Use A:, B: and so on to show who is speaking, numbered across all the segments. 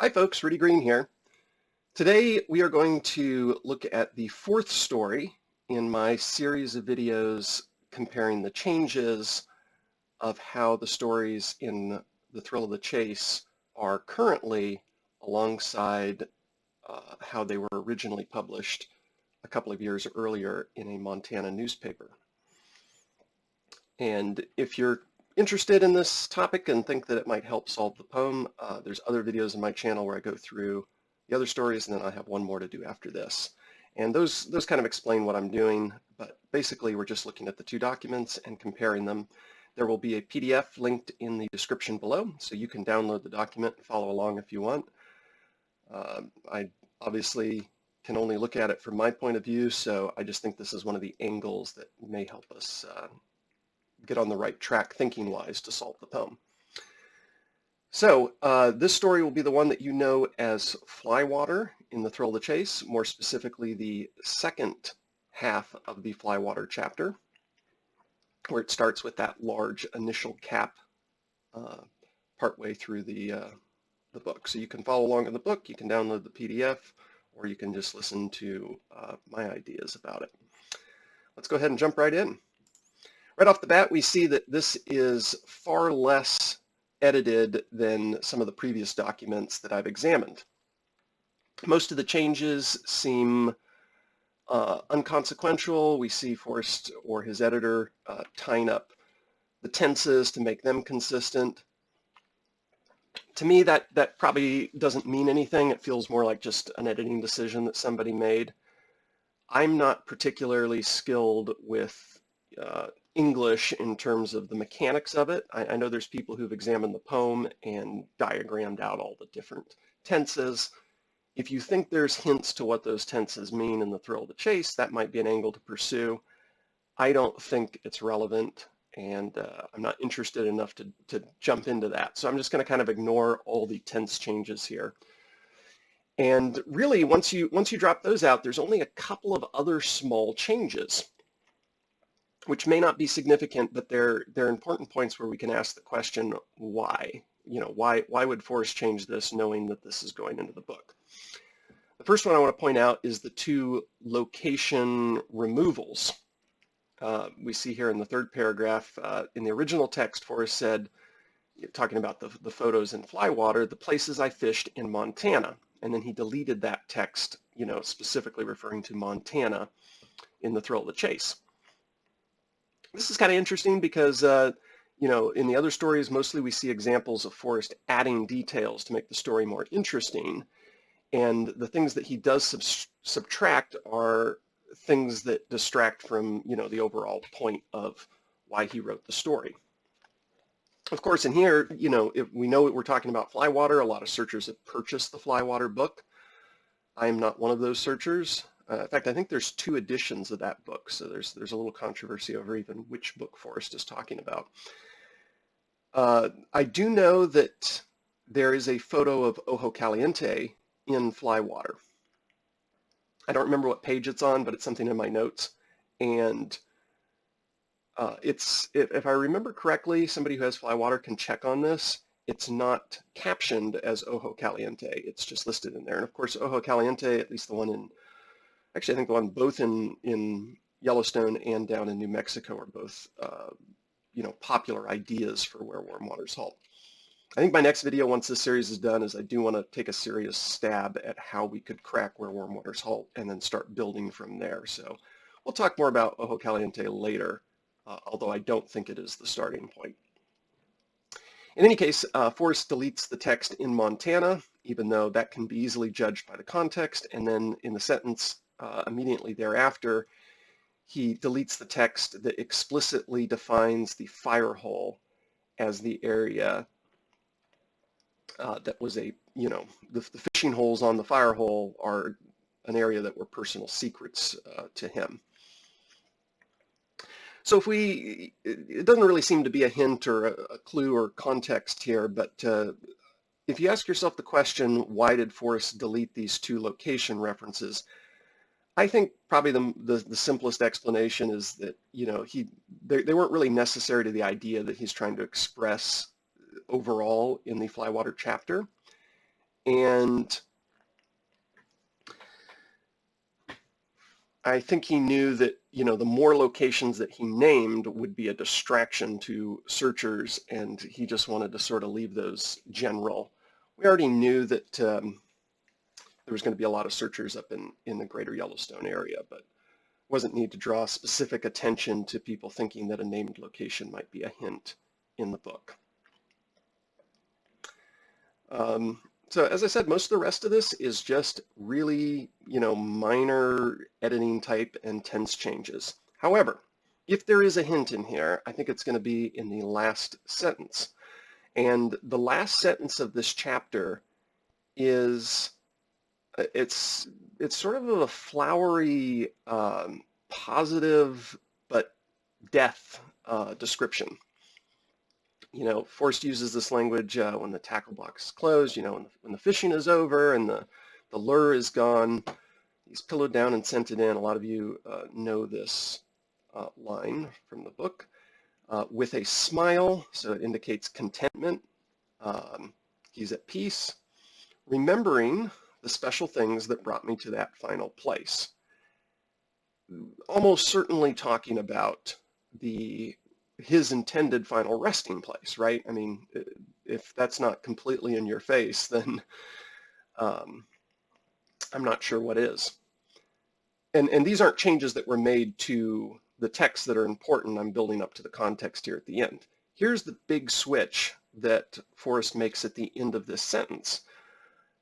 A: Hi folks, Rudy Green here. Today we are going to look at the fourth story in my series of videos comparing the changes of how the stories in The Thrill of the Chase are currently alongside how they were originally published a couple of years earlier in a Montana newspaper. And if you're interested in this topic and think that it might help solve the poem, there's other videos on my channel where I go through the other stories, and then I have one more to do after this. And those kind of explain what I'm doing, but basically we're just looking at the two documents and comparing them. There will be a PDF linked in the description below, so you can download the document and follow along if you want. I obviously can only look at it from my point of view, so I just think this is one of the angles that may help us get on the right track thinking-wise to solve the poem. So this story will be the one that you know as Flywater in The Thrill of the Chase, more specifically the second half of the Flywater chapter, where it starts with that large initial cap partway through the book. So you can follow along in the book, you can download the PDF, or you can just listen to my ideas about it. Let's go ahead and jump right in. Right off the bat, we see that this is far less edited than some of the previous documents that I've examined. Most of the changes seem unconsequential. We see Forrest or his editor tying up the tenses to make them consistent. To me, that probably doesn't mean anything. It feels more like just an editing decision that somebody made. I'm not particularly skilled with English in terms of the mechanics of it. I know there's people who've examined the poem and diagrammed out all the different tenses. If you think there's hints to what those tenses mean in The Thrill of the Chase, that might be an angle to pursue. I don't think it's relevant, and I'm not interested enough to jump into that. So I'm just going to kind of ignore all the tense changes here. And really, once you drop those out, there's only a couple of other small changes, which may not be significant, but they're important points where we can ask the question, why? You know, why would Forrest change this knowing that this is going into the book? The first one I want to point out is the two location removals. We see here in the third paragraph, in the original text, Forrest said, talking about the photos in Flywater, the places I fished in Montana. And then he deleted that text, you know, specifically referring to Montana in The Thrill of the Chase. This is kind of interesting because, you know, in the other stories, mostly we see examples of Forrest adding details to make the story more interesting. And the things that he does subtract are things that distract from, you know, the overall point of why he wrote the story. Of course, in here, you know, if we know we're talking about Flywater, a lot of searchers have purchased the Flywater book. I am not one of those searchers. In fact, I think there's two editions of that book, so there's a little controversy over even which book Forrest is talking about. I do know that there is a photo of Ojo Caliente in Flywater. I don't remember what page it's on, but it's something in my notes. And if I remember correctly, somebody who has Flywater can check on this. It's not captioned as Ojo Caliente. It's just listed in there. And of course, Ojo Caliente, at least the one in, actually I think the one both in Yellowstone and down in New Mexico are both, you know, popular ideas for where warm waters halt. I think my next video, once this series is done, is I do want to take a serious stab at how we could crack where warm waters halt and then start building from there. So we'll talk more about Ojo Caliente later, although I don't think it is the starting point. In any case, Forrest deletes the text in Montana, even though that can be easily judged by the context, and then in the sentence immediately thereafter, he deletes the text that explicitly defines the fire hole as the area that was a, you know, the fishing holes on the fire hole are an area that were personal secrets to him. So if it doesn't really seem to be a hint or a clue or context here, but if you ask yourself the question, why did Forrest delete these two location references? I think probably the simplest explanation is that, you know, they weren't really necessary to the idea that he's trying to express overall in the Flywater chapter. And I think he knew that, the more locations that he named would be a distraction to searchers, and he just wanted to sort of leave those general. We already knew that there was going to be a lot of searchers up in the greater Yellowstone area, but wasn't need to draw specific attention to people thinking that a named location might be a hint in the book. So as I said, most of the rest of this is just really, minor editing type and tense changes. However, if there is a hint in here, I think it's going to be in the last sentence. And the last sentence of this chapter is, it's sort of a flowery, positive, but death description. Forrest uses this language when the tackle box is closed, when the fishing is over and the lure is gone. He's pillowed down and sent it in. A lot of you know this line from the book. With a smile, so it indicates contentment. He's at peace, remembering the special things that brought me to that final place. Almost certainly talking about his intended final resting place, right? I mean, if that's not completely in your face, then I'm not sure what is. And these aren't changes that were made to the text that are important. I'm building up to the context here at the end. Here's the big switch that Forrest makes at the end of this sentence.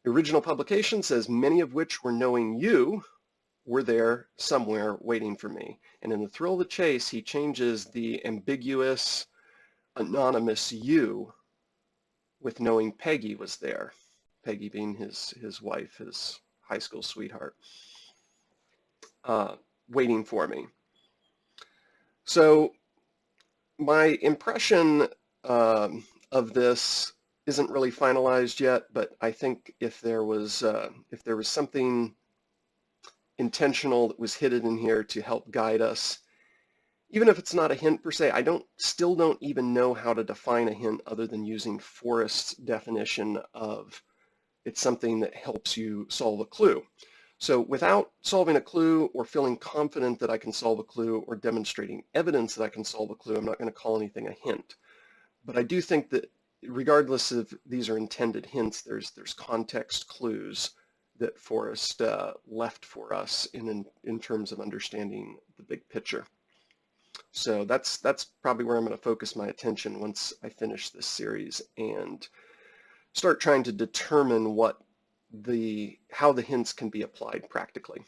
A: The original publication says, many of which were knowing you were there somewhere waiting for me. And in the thrill of the chase, he changes the ambiguous, anonymous you with knowing Peggy was there. Peggy being his wife, his high school sweetheart, waiting for me. So my impression of this isn't really finalized yet, but I think if there was something intentional that was hidden in here to help guide us, even if it's not a hint per se, I still don't even know how to define a hint other than using Forrest's definition of it's something that helps you solve a clue. So without solving a clue or feeling confident that I can solve a clue or demonstrating evidence that I can solve a clue, I'm not going to call anything a hint. But I do think that regardless if these are intended hints, there's context clues that Forrest left for us in terms of understanding the big picture. So that's probably where I'm going to focus my attention once I finish this series and start trying to determine how the hints can be applied practically.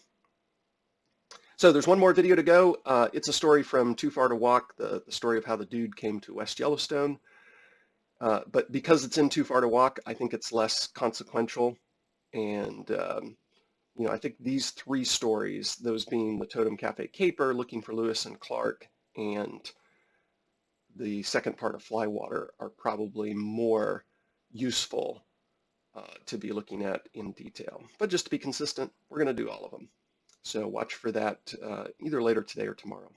A: So there's one more video to go. It's a story from Too Far to Walk, the story of how the dude came to West Yellowstone. But because it's in Too Far to Walk, I think it's less consequential. And I think these three stories, those being the Totem Cafe Caper, Looking for Lewis and Clark, and the second part of Flywater, are probably more useful to be looking at in detail. But just to be consistent, we're going to do all of them. So watch for that either later today or tomorrow.